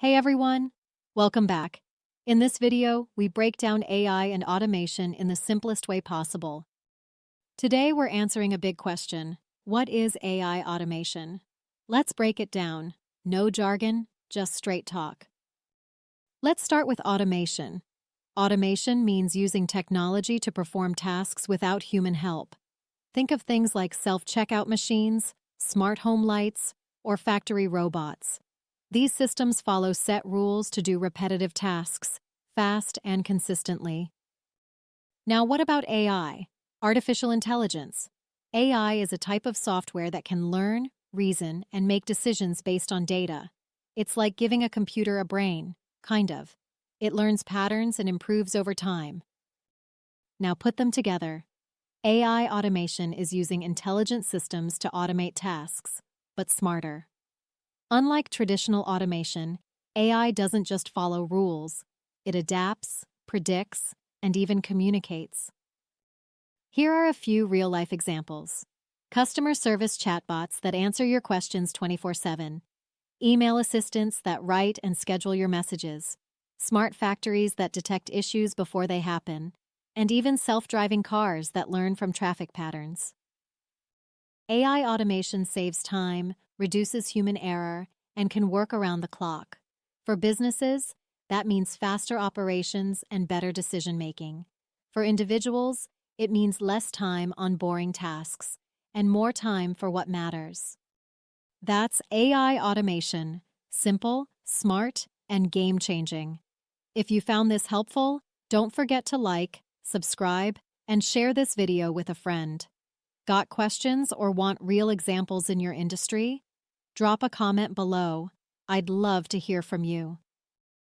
Hey everyone, welcome back. In this video, we break down AI and automation in the simplest way possible. Today we're answering a big question. What is AI automation? Let's break it down. No jargon, just straight talk. Let's start with automation. Automation means using technology to perform tasks without human help. Think of things like self-checkout machines, smart home lights, or factory robots. These systems follow set rules to do repetitive tasks, fast and consistently. Now, what about AI? Artificial intelligence. AI is a type of software that can learn, reason, and make decisions based on data. It's like giving a computer a brain, kind of. It learns patterns and improves over time. Now put them together. AI automation is using intelligent systems to automate tasks, but smarter. Unlike traditional automation, AI doesn't just follow rules. It adapts, predicts, and even communicates. Here are a few real-life examples. Customer service chatbots that answer your questions 24/7. Email assistants that write and schedule your messages. Smart factories that detect issues before they happen. And even self-driving cars that learn from traffic patterns. AI automation saves time, reduces human error, and can work around the clock. For businesses, that means faster operations and better decision-making. For individuals, it means less time on boring tasks and more time for what matters. That's AI automation. Simple, smart, and game-changing. If you found this helpful, don't forget to like, subscribe, and share this video with a friend. Got questions or want real examples in your industry? Drop a comment below. I'd love to hear from you.